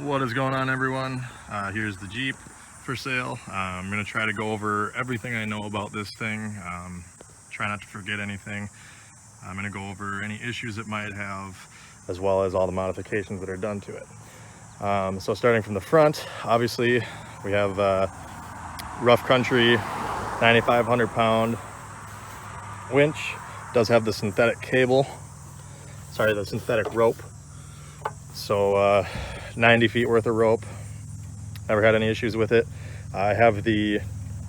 What is going on, everyone? Here's the Jeep for sale. I'm going to try to go over everything I know about this thing. Try not to forget anything. I'm going to go over any issues it might have, as well as all the modifications that are done to it. So starting from the front, obviously we have rough country 9,500 pound winch. Does have the synthetic cable, the synthetic rope. So 90 feet worth of rope. Never had any issues with it. I have the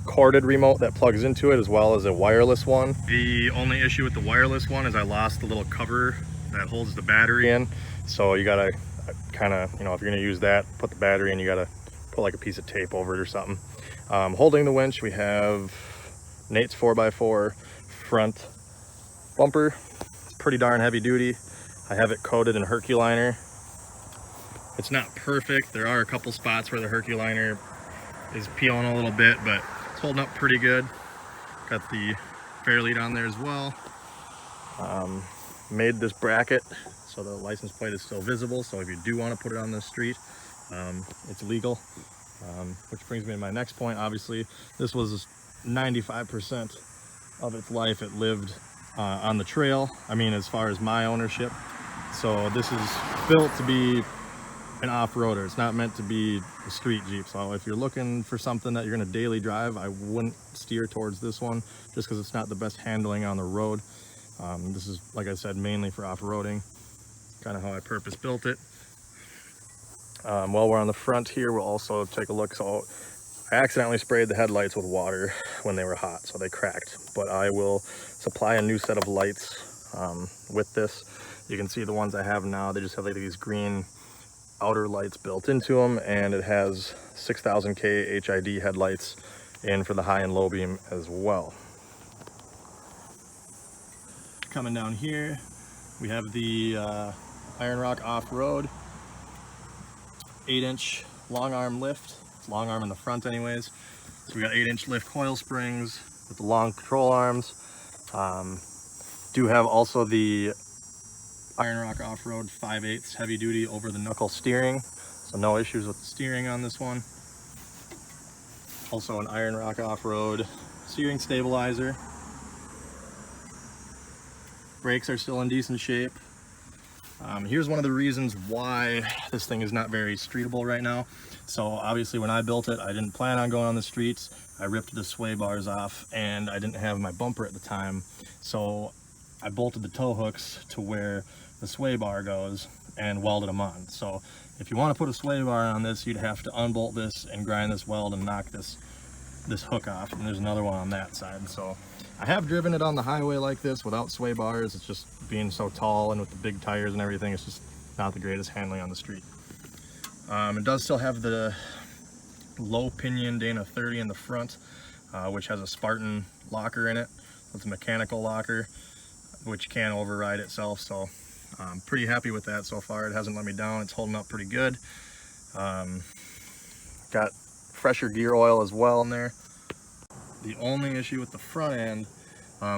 corded remote that plugs into it, as well as a wireless one. The only issue with the wireless one is I lost the little cover that holds the battery in. So you gotta kind of, if you're gonna use that, put the battery in, you gotta put like a piece of tape over it or something. Holding the winch, we have Nate's 4x4 front bumper. It's pretty darn heavy duty. I have it coated in Herculiner. It's not perfect. There are a couple spots where the Herculiner is peeling a little bit, but it's holding up pretty good. Got the fair lead on there as well. Made this bracket so the license plate is still visible, so if you do want to put it on the street, it's legal. Which brings me to my next point. Obviously, this was 95% of its life it lived on the trail. I mean, as far as my ownership. So this is built to be an off-roader. It's not meant to be a street Jeep. So if you're looking for something that you're going to daily drive, I wouldn't steer towards this one, just because it's not the best handling on the road. This is, like I said, mainly for off-roading. Kind of how I purpose built it. While we're on the front here, we'll also take a look. So I accidentally sprayed the headlights with water when they were hot, so they cracked. But I will supply a new set of lights with this. You can see the ones I have now, they just have like these green outer lights built into them, and it has 6000K HID headlights in for the high and low beam as well. Coming down here, we have the Iron Rock Off-Road 8-inch long arm lift. It's long arm in the front anyways. So we got 8-inch lift coil springs with the long control arms. Do have also the Iron Rock Off-Road 5/8 heavy duty over the knuckle steering, so no issues with the steering on this one. Also an Iron Rock Off-Road steering stabilizer. Brakes are still in decent shape. Here's one of the reasons why this thing is not very streetable right now. So obviously when I built it, I didn't plan on going on the streets. I ripped the sway bars off, and I didn't have my bumper at the time, so I bolted the tow hooks to where the sway bar goes and welded them on. So if you want to put a sway bar on this, you'd have to unbolt this and grind this weld and knock this hook off. And there's another one on that side. So I have driven it on the highway like this without sway bars. It's just being so tall and with the big tires and everything, it's just not the greatest handling on the street. It does still have the low pinion Dana 30 in the front, which has a Spartan locker in it. It's a mechanical locker, which can override itself. So I'm pretty happy with that so far. It hasn't let me down. It's holding up pretty good. Got fresher gear oil as well in there. The only issue with the front end,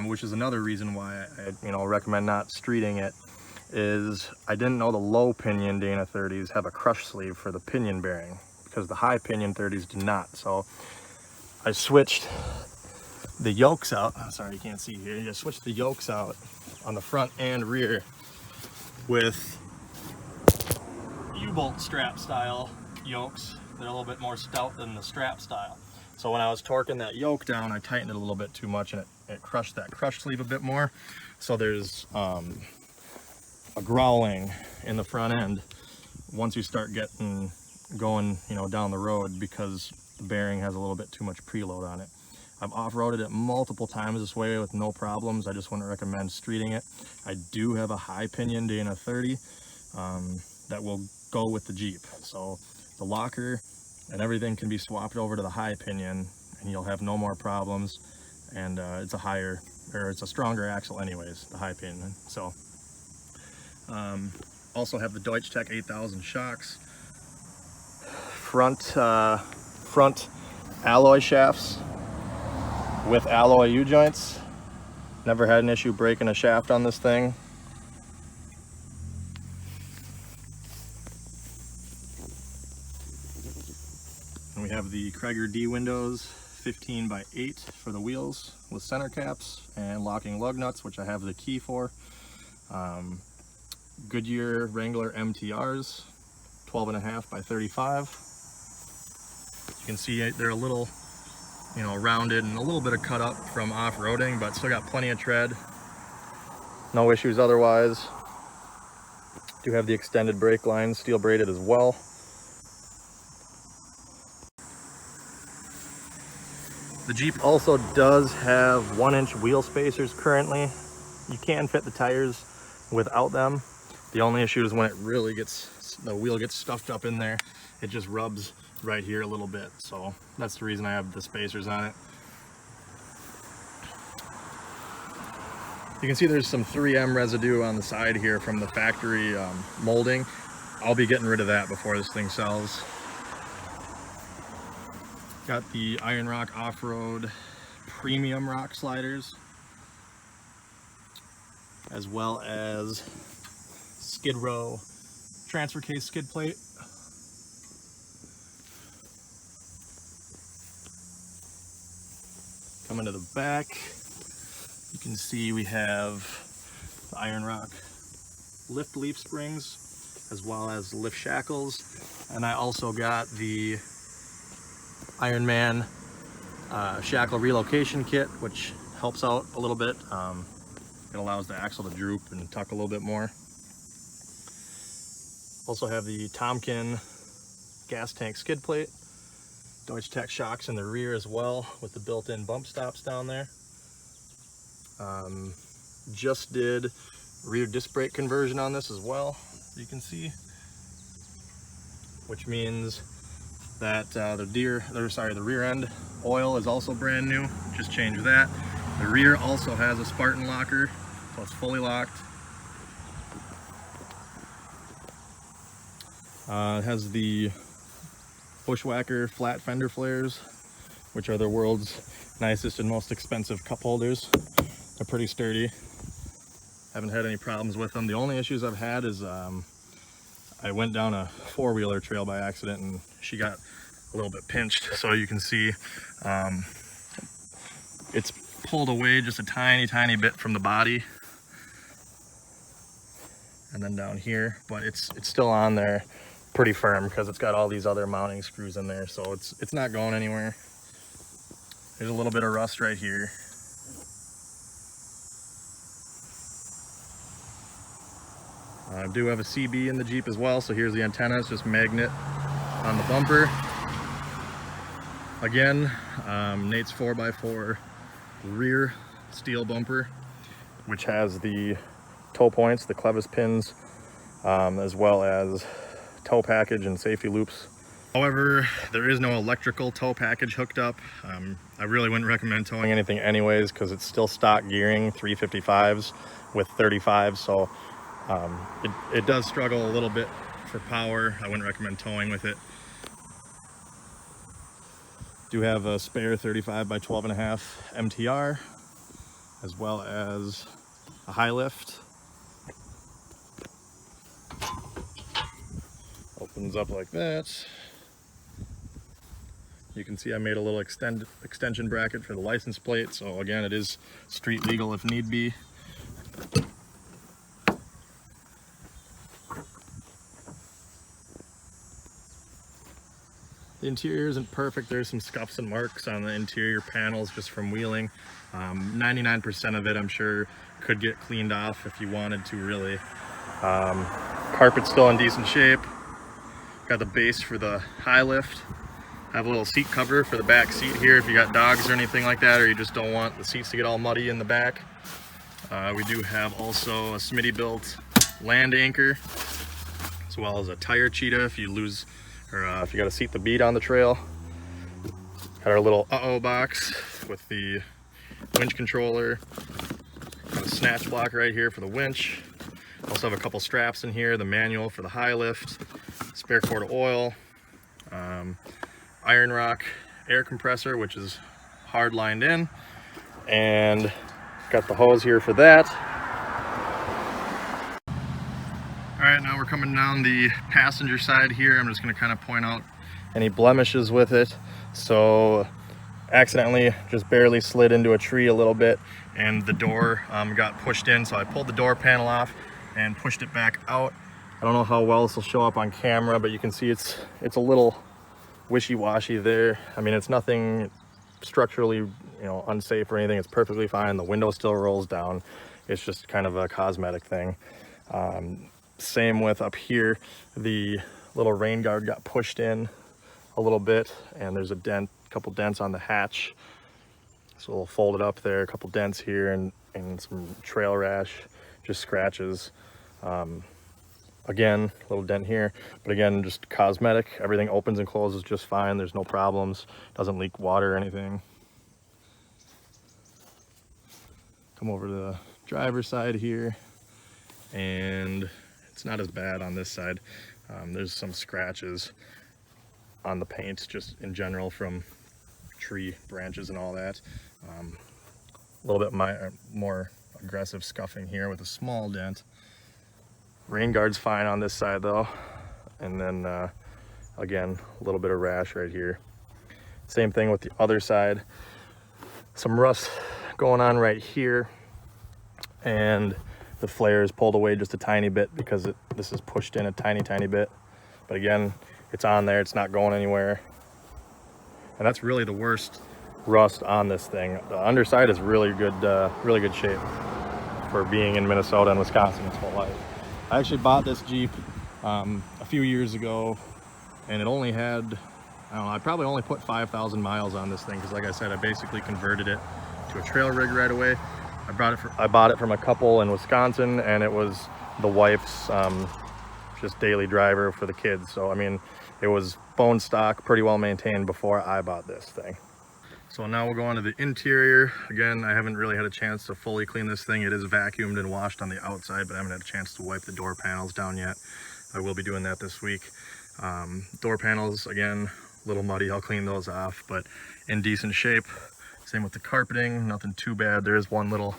which is another reason why I recommend not streeting it, is I didn't know the low pinion Dana 30s have a crush sleeve for the pinion bearing, because the high pinion 30s do not. So I switched the yokes out. Sorry, you can't see here. You just switch the yokes out on the front and rear with U-bolt strap style yokes. They're a little bit more stout than the strap style. So when I was torquing that yoke down, I tightened it a little bit too much, and it crushed that crush sleeve a bit more. So there's a growling in the front end once you start getting going, down the road, because the bearing has a little bit too much preload on it. I've off-roaded it multiple times this way with no problems. I just wouldn't recommend streeting it. I do have a high pinion Dana 30 that will go with the Jeep. So the locker and everything can be swapped over to the high pinion, and you'll have no more problems. And it's a stronger axle anyways, the high pinion. So also have the Deutsch Tech 8000 shocks. Front alloy shafts with alloy U-joints. Never had an issue breaking a shaft on this thing. We have the Krieger D windows, 15 by 8 for the wheels with center caps and locking lug nuts, which I have the key for. Goodyear Wrangler MTRs, 12.5 by 35. You can see they're a little, rounded and a little bit of cut up from off-roading, but still got plenty of tread. No issues otherwise. Do have the extended brake lines, steel braided as well. The Jeep also does have 1-inch wheel spacers currently. You can fit the tires without them. The only issue is when it really the wheel gets stuffed up in there, it just rubs right here a little bit. So that's the reason I have the spacers on it. You can see there's some 3M residue on the side here from the factory molding. I'll be getting rid of that before this thing sells. Got the Iron Rock Off-Road Premium Rock Sliders, as well as Skid Row transfer case skid plate. Coming to the back, you can see we have the Iron Rock lift leaf springs, as well as lift shackles. And I also got the Iron Man shackle relocation kit, which helps out a little bit. It allows the axle to droop and tuck a little bit more. Also have the Tomkin gas tank skid plate, Deutsch Tech shocks in the rear as well with the built-in bump stops down there. Just did rear disc brake conversion on this as well, you can see, which means that the rear end oil is also brand new. Just changed that. The rear also has a Spartan locker, so it's fully locked. It has the Bushwhacker flat fender flares, which are the world's nicest and most expensive cup holders. They're pretty sturdy. Haven't had any problems with them. The only issues I've had is I went down a four-wheeler trail by accident and she got a little bit pinched. So you can see it's pulled away just a tiny bit from the body. And then down here, but it's still on there pretty firm because it's got all these other mounting screws in there. So it's not going anywhere. There's a little bit of rust right here. I do have a CB in the Jeep as well, so here's the antenna. It's just magnet on the bumper. Again, Nate's 4x4 rear steel bumper, which has the toe points, the clevis pins, as well as tow package and safety loops. However, there is no electrical tow package hooked up. I really wouldn't recommend towing anything anyways, because it's still stock gearing, 355s with 35s, so it does struggle a little bit for power. I wouldn't recommend towing with it. Do have a spare 35 by 12.5 MTR, as well as a high lift. Opens up like that. You can see I made a little extension bracket for the license plate, so again, it is street legal if need be. The interior isn't perfect. There's some scuffs and marks on the interior panels just from wheeling. 99% of it, I'm sure, could get cleaned off if you wanted to, really. Carpet's still in decent shape. Got the base for the high lift. I have a little seat cover for the back seat here if you got dogs or anything like that, or you just don't want the seats to get all muddy in the back. We do have also a Smitty built land anchor, as well as a tire cheetah if you lose, or if you got to seat the bead on the trail. Got our little box with the winch controller. Got a snatch block right here for the winch. Also have a couple straps in here, the manual for the high lift, spare quart of oil, Iron Rock air compressor, which is hard lined in, and got the hose here for that. All right, now we're coming down the passenger side here. I'm just going to kind of point out any blemishes with it. So accidentally just barely slid into a tree a little bit, and the door got pushed in, so I pulled the door panel off and pushed it back out. I don't know how well this will show up on camera, but you can see it's a little wishy-washy there. I mean, it's nothing structurally, you know, unsafe or anything. It's perfectly fine. The window still rolls down. It's just kind of a cosmetic thing. Same with up here, the little rain guard got pushed in a little bit, and there's a dent, couple dents on the hatch, so we'll fold it up there, a couple dents here, and some trail rash, just scratches. Again, a little dent here, but again, just cosmetic. Everything opens and closes just fine. There's no problems, doesn't leak water or anything. Come over to the driver's side here, and it's not as bad on this side. There's some scratches on the paint just in general from tree branches and all that. A little bit more aggressive scuffing here with a small dent. Rain guard's fine on this side though. And then again, a little bit of rash right here. Same thing with the other side. Some rust going on right here, and the flare is pulled away just a tiny bit because this is pushed in a tiny bit. But again, it's on there, it's not going anywhere. And that's really the worst rust on this thing. The underside is really good shape for being in Minnesota and Wisconsin its whole life. I actually bought this Jeep a few years ago, and it only had, I don't know, I probably only put 5,000 miles on this thing, because like I said, I basically converted it to a trail rig right away. I bought it from a couple in Wisconsin, and it was the wife's just daily driver for the kids. So I mean, it was bone stock, pretty well maintained before I bought this thing. So now we'll go on to the interior. Again, I haven't really had a chance to fully clean this thing. It is vacuumed and washed on the outside, but I haven't had a chance to wipe the door panels down yet. I will be doing that this week. Door panels, again, a little muddy. I'll clean those off, but in decent shape. Same with the carpeting, nothing too bad. There is one little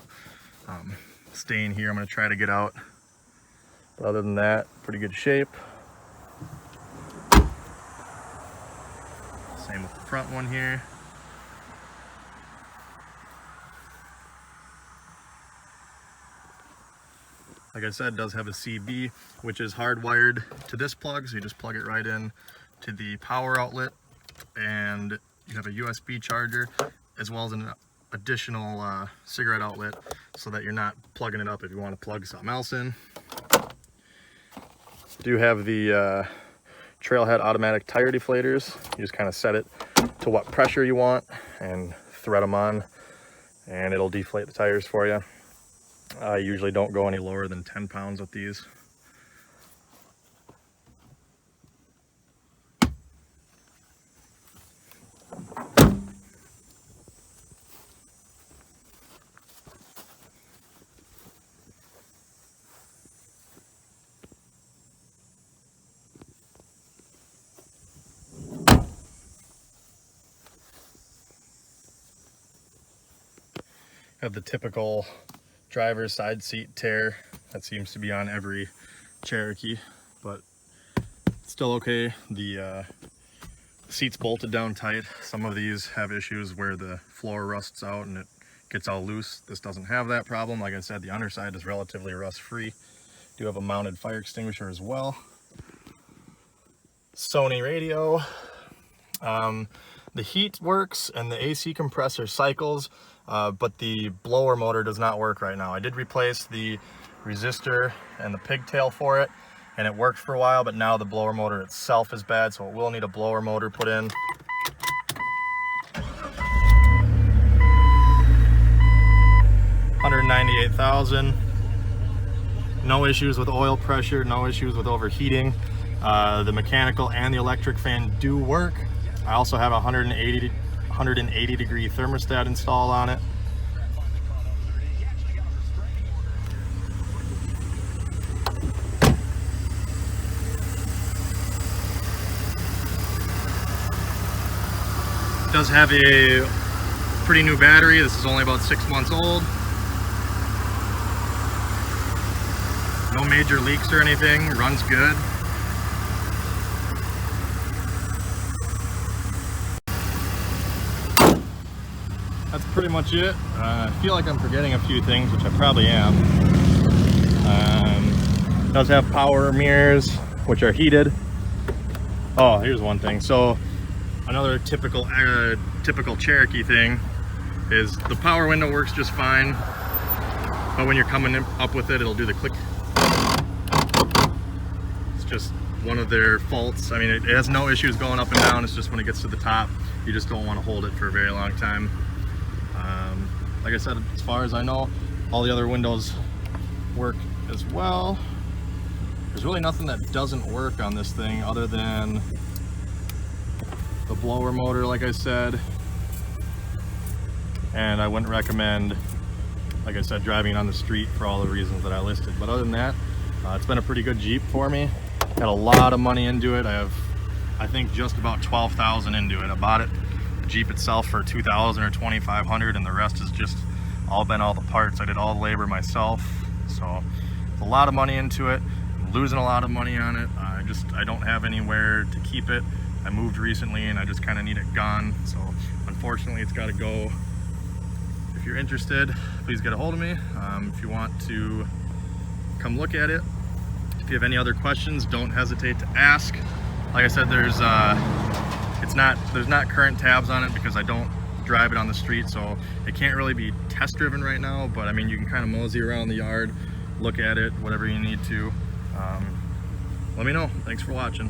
stain here I'm going to try to get out. But other than that, pretty good shape. Same with the front one here. Like I said, it does have a CB, which is hardwired to this plug, so you just plug it right in to the power outlet, and you have a USB charger as well as an additional cigarette outlet, so that you're not plugging it up if you want to plug something else in. Do have the Trailhead automatic tire deflators. You just kind of set it to what pressure you want and thread them on, and it'll deflate the tires for you. I usually don't go any lower than 10 pounds with these. Have the typical driver's side seat tear that seems to be on every Cherokee, but still okay. The seat's bolted down tight. Some of these have issues where the floor rusts out and it gets all loose. This doesn't have that problem. Like I said, the underside is relatively rust free. Do have a mounted fire extinguisher as well. Sony radio. The heat works and the AC compressor cycles, but the blower motor does not work right now. I did replace the resistor and the pigtail for it, and it worked for a while, but now the blower motor itself is bad, so it will need a blower motor put in. $198,000. No issues with oil pressure, no issues with overheating. The mechanical and the electric fan do work. I also have a 180 degree thermostat installed on it. It does have a pretty new battery. This is only about 6 months old. No major leaks or anything, runs good. that's pretty much it. I feel like I'm forgetting a few things, which I probably am. It does have power mirrors, which are heated. Oh, here's one thing. So another typical Cherokee thing is the power window works just fine, but when you're coming up with it, it'll do the click. It's just one of their faults. I mean, it has no issues going up and down. It's just when it gets to the top, you just don't want to hold it for a very long time. Like I said, as far as I know, all the other windows work as well. There's really nothing that doesn't work on this thing other than the blower motor, like I said. And I wouldn't recommend, like I said, driving on the street for all the reasons that I listed. But other than that, it's been a pretty good Jeep for me. Got a lot of money into it. I have, I think, just about 12,000 into it. I bought it, the Jeep itself, for 2,000 or 2,500, and the rest has just all been all the parts. I did all the labor myself, so a lot of money into it. I'm losing a lot of money on it. I don't have anywhere to keep it. I moved recently and I just kind of need it gone, so unfortunately it's got to go. If you're interested, please get a hold of me. If you want to come look at it, if you have any other questions, don't hesitate to ask. Like I said, there's not current tabs on it because I don't drive it on the street, so it can't really be test driven right now, but I mean, you can kind of mosey around the yard, look at it, whatever you need to. Let me know. Thanks for watching.